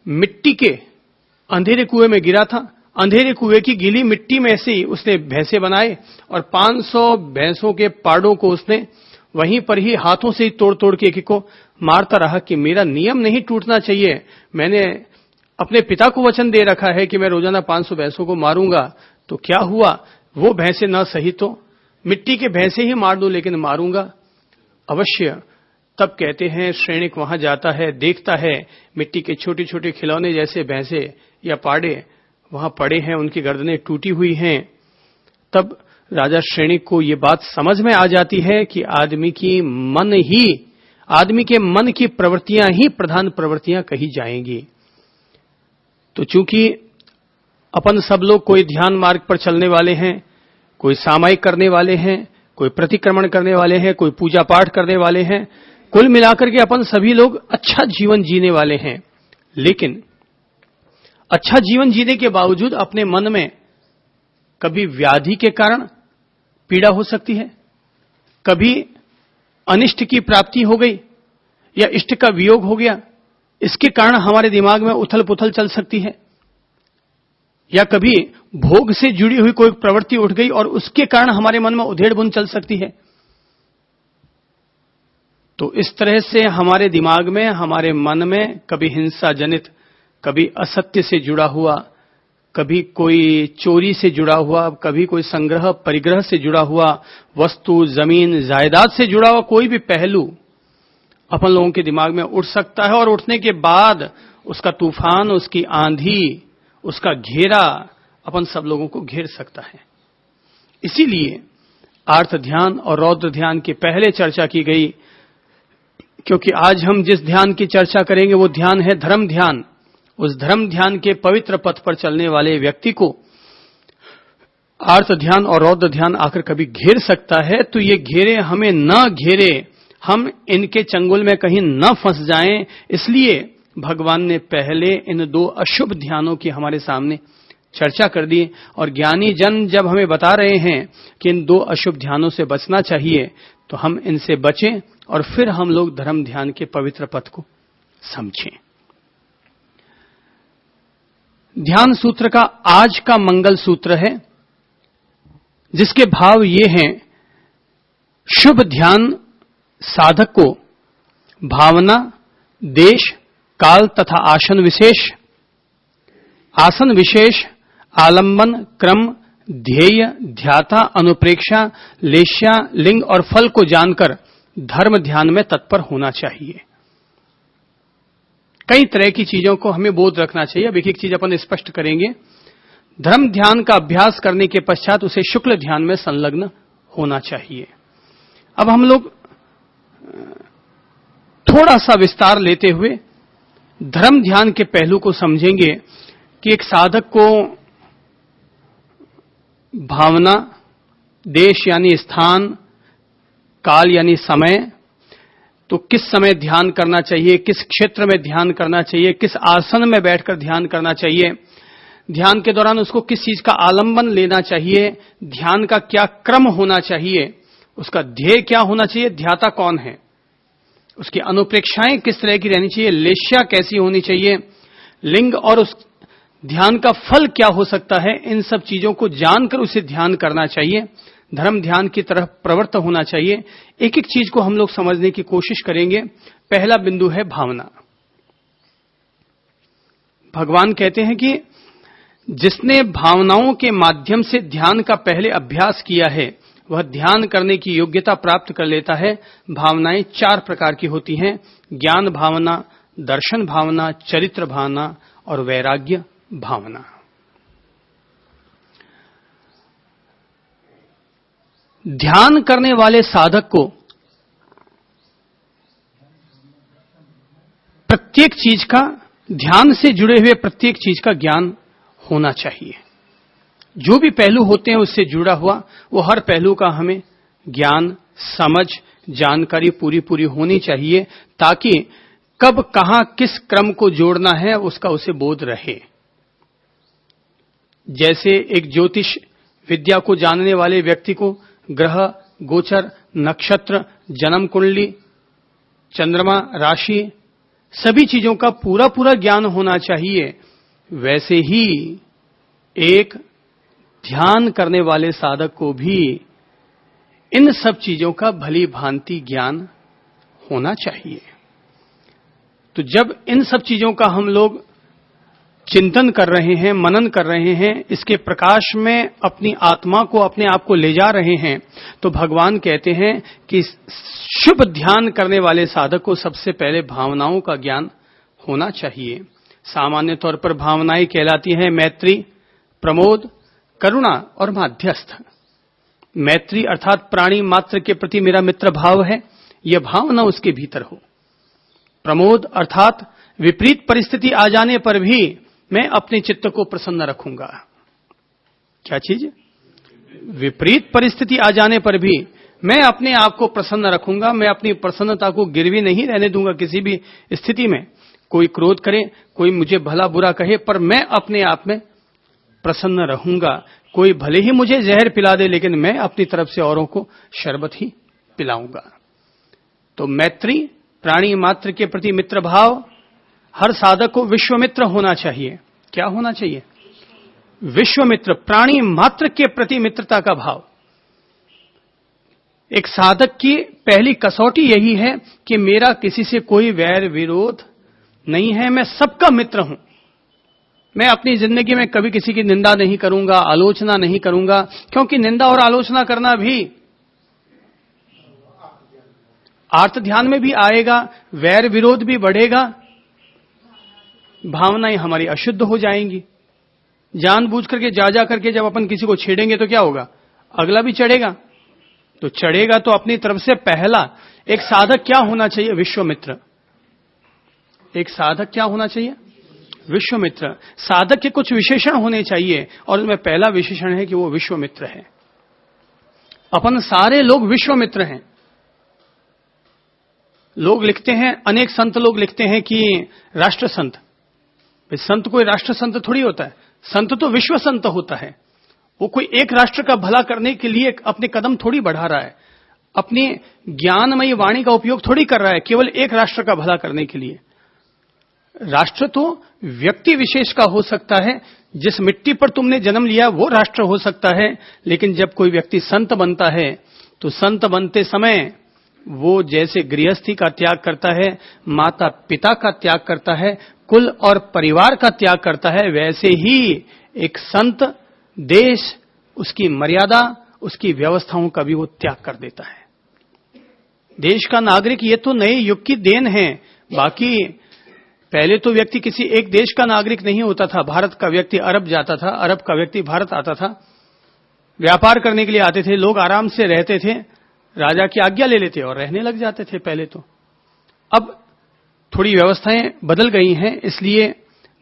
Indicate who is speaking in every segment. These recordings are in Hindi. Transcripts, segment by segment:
Speaker 1: मिट्टी के अंधेरे कुएं में गिरा था। अंधेरे कुएं की गीली मिट्टी में से ही उसने भैंसे बनाए और 500 भैंसों के पाड़ों को उसने वहीं पर ही हाथों से ही तोड़ तोड़ के एक को मारता रहा कि मेरा नियम नहीं टूटना चाहिए। मैंने अपने पिता को वचन दे रखा है कि मैं रोजाना 500 भैंसों को मारूंगा, तो क्या हुआ, वो भैंसे ना सही तो मिट्टी के भैंसे ही मार दूं, लेकिन मारूंगा अवश्य। तब कहते हैं श्रेणिक वहां जाता है, देखता है मिट्टी के छोटे छोटे खिलौने जैसे भैंसे या पाड़े वहां पड़े हैं, उनकी गर्दनें टूटी हुई हैं। तब राजा श्रेणिक को ये बात समझ में आ जाती है कि आदमी के मन की प्रवृत्तियां ही प्रधान प्रवृत्तियां कही जाएंगी। तो चूंकि अपन सब लोग कोई ध्यान मार्ग पर चलने वाले हैं, कोई सामायिक करने वाले हैं, कोई प्रतिक्रमण करने वाले हैं, कोई पूजा पाठ करने वाले हैं, कुल मिलाकर के अपन सभी लोग अच्छा जीवन जीने वाले हैं। लेकिन अच्छा जीवन जीने के बावजूद अपने मन में कभी व्याधि के कारण पीड़ा हो सकती है, कभी अनिष्ट की प्राप्ति हो गई या इष्ट का वियोग हो गया, इसके कारण हमारे दिमाग में उथल पुथल चल सकती है, या कभी भोग से जुड़ी हुई कोई प्रवृत्ति उठ गई और उसके कारण हमारे मन में उधेड़ बुन चल सकती है। तो इस तरह से हमारे दिमाग में, हमारे मन में कभी हिंसा जनित, कभी असत्य से जुड़ा हुआ, कभी कोई चोरी से जुड़ा हुआ, कभी कोई संग्रह परिग्रह से जुड़ा हुआ, वस्तु जमीन जायदाद से जुड़ा हुआ कोई भी पहलू अपन लोगों के दिमाग में उठ सकता है, और उठने के बाद उसका तूफान, उसकी आंधी, उसका घेरा अपन सब लोगों को घेर सकता है। इसीलिए आर्त ध्यान और रौद्र ध्यान की पहले चर्चा की गई, क्योंकि आज हम जिस ध्यान की चर्चा करेंगे वो ध्यान है धर्म ध्यान। उस धर्म ध्यान के पवित्र पथ पर चलने वाले व्यक्ति को आर्त ध्यान और रौद्र ध्यान आकर कभी घेर सकता है, तो ये घेरे हमें न घेरे, हम इनके चंगुल में कहीं न फंस जाएं। इसलिए भगवान ने पहले इन दो अशुभ ध्यानों की हमारे सामने चर्चा कर दी, और ज्ञानी जन जब हमें बता रहे हैं कि इन दो अशुभ ध्यानों से बचना चाहिए, तो हम इनसे बचें और फिर हम लोग धर्म ध्यान के पवित्र पथ को समझें। ध्यान सूत्र का आज का मंगल सूत्र है, जिसके भाव ये हैं: शुभ ध्यान साधक को भावना, देश, काल तथा आसन विशेष, आलंबन, क्रम, ध्येय, ध्याता, अनुप्रेक्षा, लेश्या, लिंग और फल को जानकर धर्म ध्यान में तत्पर होना चाहिए। कई तरह की चीजों को हमें बोध रखना चाहिए। अब एक एक चीज अपन स्पष्ट करेंगे। धर्म ध्यान का अभ्यास करने के पश्चात उसे शुक्ल ध्यान में संलग्न होना चाहिए। अब हम लोग थोड़ा सा विस्तार लेते हुए धर्म ध्यान के पहलू को समझेंगे कि एक साधक को भावना, देश यानी स्थान, काल यानी समय, तो किस समय ध्यान करना चाहिए, किस क्षेत्र में ध्यान करना चाहिए, किस आसन में बैठकर ध्यान करना चाहिए, ध्यान के दौरान उसको किस चीज का आलंबन लेना चाहिए, ध्यान का क्या क्रम होना चाहिए, उसका ध्येय क्या होना चाहिए, ध्याता कौन है, उसकी अनुप्रेक्षाएं किस तरह की रहनी चाहिए, लेश्या कैसी होनी चाहिए, लिंग और उस ध्यान का फल क्या हो सकता है, इन सब चीजों को जानकर उसे ध्यान करना चाहिए, धर्म ध्यान की तरफ प्रवृत्त होना चाहिए। एक एक चीज को हम लोग समझने की कोशिश करेंगे। पहला बिंदु है भावना। भगवान कहते हैं कि जिसने भावनाओं के माध्यम से ध्यान का पहले अभ्यास किया है वह ध्यान करने की योग्यता प्राप्त कर लेता है। भावनाएं 4 प्रकार की होती हैं: ज्ञान भावना, दर्शन भावना, चरित्र भावना और वैराग्य भावना। ध्यान करने वाले साधक को प्रत्येक चीज का, ध्यान से जुड़े हुए प्रत्येक चीज का ज्ञान होना चाहिए। जो भी पहलू होते हैं उससे जुड़ा हुआ, वो हर पहलू का हमें ज्ञान, समझ, जानकारी पूरी होनी चाहिए, ताकि कब कहां किस क्रम को जोड़ना है उसका उसे बोध रहे। जैसे एक ज्योतिष विद्या को जानने वाले व्यक्ति को ग्रह, गोचर, नक्षत्र, जन्म कुंडली, चंद्रमा, राशि, सभी चीजों का पूरा पूरा ज्ञान होना चाहिए, वैसे ही एक ध्यान करने वाले साधक को भी इन सब चीजों का भली भांति ज्ञान होना चाहिए। तो जब इन सब चीजों का हम लोग चिंतन कर रहे हैं, मनन कर रहे हैं, इसके प्रकाश में अपनी आत्मा को, अपने आप को ले जा रहे हैं, तो भगवान कहते हैं कि शुभ ध्यान करने वाले साधक को सबसे पहले भावनाओं का ज्ञान होना चाहिए। सामान्य तौर पर भावनाएं कहलाती हैं मैत्री, प्रमोद, करुणा और माध्यस्थ। मैत्री अर्थात प्राणी मात्र के प्रति मेरा मित्र भाव है, यह भावना उसके भीतर हो। प्रमोद अर्थात विपरीत परिस्थिति आ जाने पर भी मैं अपने चित्त को प्रसन्न रखूंगा। क्या चीज? विपरीत परिस्थिति आ जाने पर भी मैं अपने आप को प्रसन्न रखूंगा, मैं अपनी प्रसन्नता को गिरवी नहीं रहने दूंगा किसी भी स्थिति में। कोई क्रोध करे, कोई मुझे भला बुरा कहे, पर मैं अपने आप में प्रसन्न रहूंगा। कोई भले ही मुझे जहर पिला दे, लेकिन मैं अपनी तरफ से औरों को शरबत ही पिलाऊंगा। तो मैत्री, प्राणी मात्र के प्रति मित्र भाव, हर साधक को विश्वमित्र होना चाहिए। क्या होना चाहिए? विश्वमित्र, प्राणी मात्र के प्रति मित्रता का भाव। एक साधक की पहली कसौटी यही है कि मेरा किसी से कोई वैर विरोध नहीं है, मैं सबका मित्र हूं। मैं अपनी जिंदगी में कभी किसी की निंदा नहीं करूंगा, आलोचना नहीं करूंगा, क्योंकि निंदा और आलोचना करना भी आर्त ध्यान में भी आएगा, वैर विरोध भी बढ़ेगा, भावनाएं हमारी अशुद्ध हो जाएंगी। जानबूझ करके जा करके जब अपन किसी को छेड़ेंगे तो क्या होगा? अगला भी चढ़ेगा। तो चढ़ेगा तो अपनी तरफ से पहला एक साधक क्या होना चाहिए? विश्वमित्र। एक साधक क्या होना चाहिए? विश्वमित्र। साधक के कुछ विशेषण होने चाहिए, और उसमें पहला विशेषण है कि वो विश्वमित्र है। अपन सारे लोग विश्वमित्र हैं। लोग लिखते हैं, अनेक संत लोग लिखते हैं कि राष्ट्र संत। संत कोई राष्ट्र संत थोड़ी होता है, संत तो विश्व संत होता है। वो कोई एक राष्ट्र का भला करने के लिए अपने कदम थोड़ी बढ़ा रहा है, अपनी ज्ञानमयी वाणी का उपयोग थोड़ी कर रहा है केवल एक राष्ट्र का भला करने के लिए। राष्ट्र तो व्यक्ति विशेष का हो सकता है, जिस मिट्टी पर तुमने जन्म लिया वो राष्ट्र हो सकता है, लेकिन जब कोई व्यक्ति संत बनता है तो संत बनते समय वो जैसे गृहस्थी का त्याग करता है, माता पिता का त्याग करता है, कुल और परिवार का त्याग करता है, वैसे ही एक संत देश, उसकी मर्यादा, उसकी व्यवस्थाओं का भी वो त्याग कर देता है। देश का नागरिक ये तो नए युग की देन है। बाकी पहले तो व्यक्ति किसी एक देश का नागरिक नहीं होता था। भारत का व्यक्ति अरब जाता था, अरब का व्यक्ति भारत आता था, व्यापार करने के लिए आते थे, लोग आराम से रहते थे, राजा की आज्ञा ले लेते और रहने लग जाते थे पहले तो। अब थोड़ी व्यवस्थाएं बदल गई हैं, इसलिए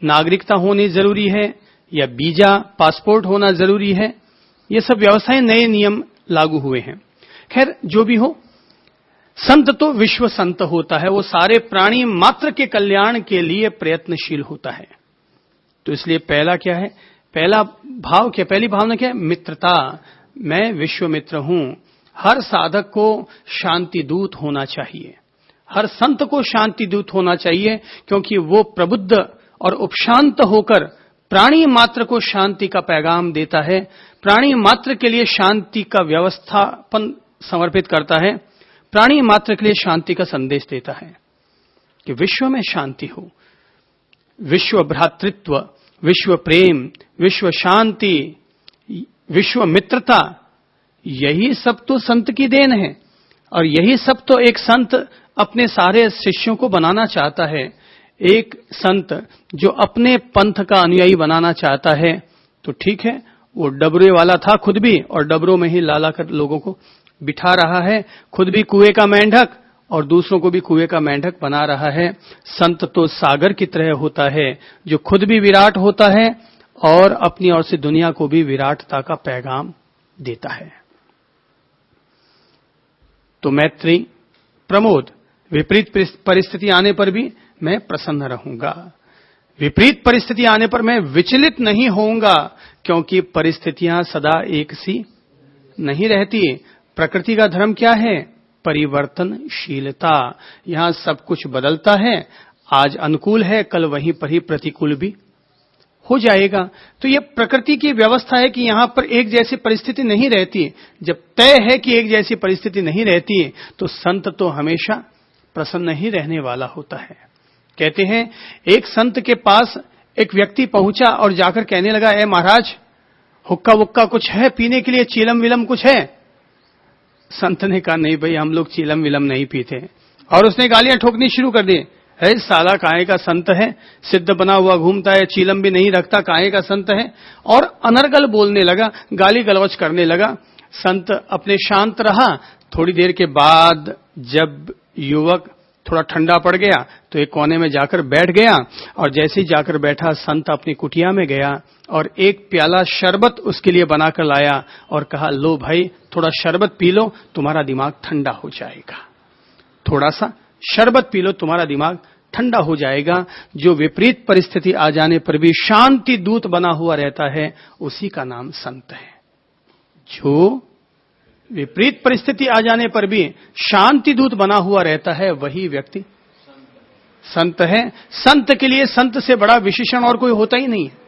Speaker 1: नागरिकता होनी जरूरी है या वीजा, पासपोर्ट होना जरूरी है। ये सब व्यवस्थाएं, नए नियम लागू हुए हैं। खैर जो भी हो, संत तो विश्व संत होता है, वो सारे प्राणी मात्र के कल्याण के लिए प्रयत्नशील होता है। तो इसलिए पहला क्या है? पहला भाव क्या, पहली भावना क्या है? मित्रता। मैं विश्व मित्र हूं। हर साधक को शांति दूत होना चाहिए, हर संत को शांति दूत होना चाहिए, क्योंकि वो प्रबुद्ध और उपशांत होकर प्राणी मात्र को शांति का पैगाम देता है, प्राणी मात्र के लिए शांति का व्यवस्थापन समर्पित करता है, प्राणी मात्र के लिए शांति का संदेश देता है कि विश्व में शांति हो, विश्व भ्रातृत्व, विश्व प्रेम, विश्व शांति, विश्व मित्रता, यही सब तो संत की देन है। और यही सब तो एक संत अपने सारे शिष्यों को बनाना चाहता है। एक संत जो अपने पंथ का अनुयायी बनाना चाहता है तो ठीक है, वो डबरे वाला था खुद भी, और डबरों में ही लाला कर लोगों को बिठा रहा है, खुद भी कुएं का मेंढक और दूसरों को भी कुएं का मेंढक बना रहा है। संत तो सागर की तरह होता है, जो खुद भी विराट होता है और अपनी ओर से दुनिया को भी विराटता का पैगाम देता है। तो मैत्री, प्रमोद, विपरीत परिस्थिति आने पर भी मैं प्रसन्न रहूंगा। विपरीत परिस्थिति आने पर मैं विचलित नहीं होऊंगा, क्योंकि परिस्थितियां सदा एक सी नहीं रहती। प्रकृति का धर्म क्या है? परिवर्तनशीलता। यहां सब कुछ बदलता है। आज अनुकूल है, कल वहीं पर ही प्रतिकूल भी हो जाएगा। तो ये प्रकृति की व्यवस्था है कि यहां पर एक जैसी परिस्थिति नहीं रहती। जब तय है कि एक जैसी परिस्थिति नहीं रहती, तो संत तो हमेशा प्रसन्न ही रहने वाला होता है। कहते हैं एक संत के पास एक व्यक्ति पहुंचा और जाकर कहने लगा, ए महाराज, हुक्का वुक्का कुछ है पीने के लिए, चीलम विलम कुछ है? संत ने कहा, नहीं भाई, हम लोग चीलम विलम नहीं पीते। और उसने गालियां ठोकनी शुरू कर दी, है साला काहे का संत है, सिद्ध बना हुआ घूमता है, चीलम भी नहीं रखता, काहे का संत है। और अनर्गल बोलने लगा, गाली गलौज करने लगा। संत अपने शांत रहा। थोड़ी देर के बाद जब युवक थोड़ा ठंडा पड़ गया तो एक कोने में जाकर बैठ गया, और जैसे ही जाकर बैठा, संत अपनी कुटिया में गया और एक प्याला शरबत उसके लिए बनाकर लाया और कहा, लो भाई, थोड़ा शरबत पी लो, तुम्हारा दिमाग ठंडा हो जाएगा। थोड़ा सा शरबत पी लो, तुम्हारा दिमाग ठंडा हो जाएगा। जो विपरीत परिस्थिति आ जाने पर भी शांति दूत बना हुआ रहता है, उसी का नाम संत है। जो विपरीत परिस्थिति आ जाने पर भी शांति दूत बना हुआ रहता है, वही व्यक्ति संत है। संत के लिए संत से बड़ा विशेषण और कोई होता ही नहीं है।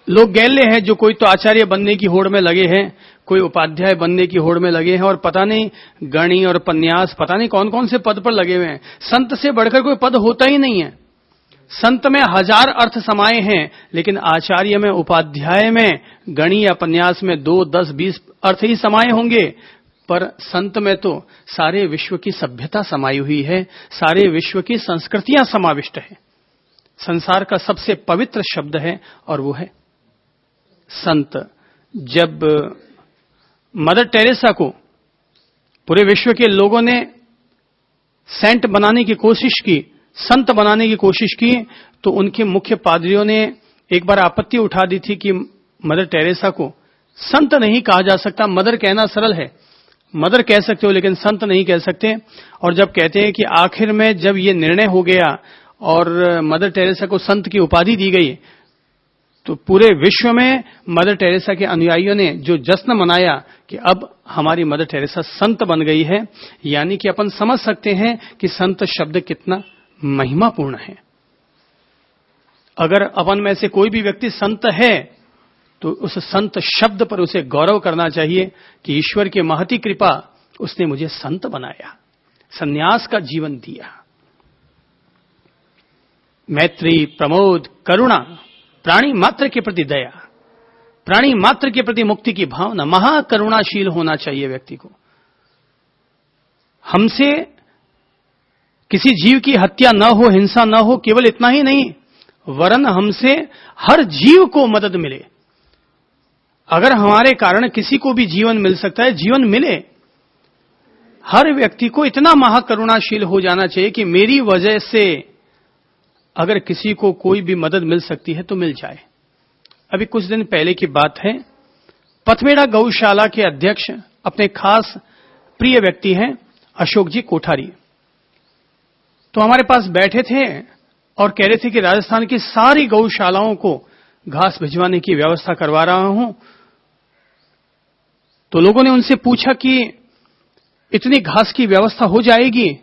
Speaker 1: लोग गैले हैं, जो कोई तो आचार्य बनने की होड़ में लगे हैं, कोई उपाध्याय बनने की होड़ में लगे हैं, और पता नहीं गणि और उपन्यास, पता नहीं कौन कौन से पद पर लगे हुए हैं। संत से बढ़कर कोई पद होता ही नहीं है। संत में 1000 अर्थ समाये हैं, लेकिन आचार्य में, उपाध्याय में, गणि या उपन्यास में 2, 10, 20 अर्थ ही समाये होंगे। पर संत में तो सारे विश्व की सभ्यता समाई हुई है, सारे विश्व की संस्कृतियां समाविष्ट है। संसार का सबसे पवित्र शब्द है और वो है संत। जब मदर टेरेसा को पूरे विश्व के लोगों ने सेंट बनाने की कोशिश की, संत बनाने की कोशिश की, तो उनके मुख्य पादरियों ने एक बार आपत्ति उठा दी थी कि मदर टेरेसा को संत नहीं कहा जा सकता। मदर कहना सरल है, मदर कह सकते हो, लेकिन संत नहीं कह सकते। और जब कहते हैं कि आखिर में जब ये निर्णय हो गया और मदर टेरेसा को संत की उपाधि दी गई, तो पूरे विश्व में मदर टेरेसा के अनुयायियों ने जो जश्न मनाया कि अब हमारी मदर टेरेसा संत बन गई है। यानी कि अपन समझ सकते हैं कि संत शब्द कितना महिमापूर्ण है। अगर अपन में से कोई भी व्यक्ति संत है, तो उस संत शब्द पर उसे गौरव करना चाहिए कि ईश्वर की महती कृपा, उसने मुझे संत बनाया, सन्यास का जीवन दिया। मैत्री, प्रमोद, करुणा, प्राणी मात्र के प्रति दया, प्राणी मात्र के प्रति मुक्ति की भावना, महाकरुणाशील होना चाहिए व्यक्ति को। हमसे किसी जीव की हत्या न हो, हिंसा न हो, केवल इतना ही नहीं, वरन हमसे हर जीव को मदद मिले। अगर हमारे कारण किसी को भी जीवन मिल सकता है, जीवन मिले। हर व्यक्ति को इतना महाकरुणाशील हो जाना चाहिए कि मेरी वजह से अगर किसी को कोई भी मदद मिल सकती है तो मिल जाए। अभी कुछ दिन पहले की बात है, पथमेड़ा गौशाला के अध्यक्ष अपने खास प्रिय व्यक्ति हैं अशोक जी कोठारी। तो हमारे पास बैठे थे और कह रहे थे कि राजस्थान की सारी गौशालाओं को घास भिजवाने की व्यवस्था करवा रहा हूं। तो लोगों ने उनसे पूछा कि इतनी घास की व्यवस्था हो जाएगी?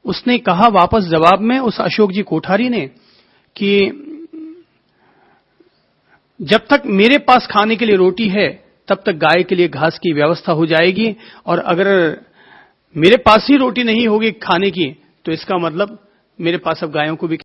Speaker 1: उसने कहा वापस जवाब में, उस अशोक जी कोठारी ने, कि जब तक मेरे पास खाने के लिए रोटी है, तब तक गाय के लिए घास की व्यवस्था हो जाएगी, और अगर मेरे पास ही रोटी नहीं होगी खाने की, तो इसका मतलब मेरे पास अब गायों को भी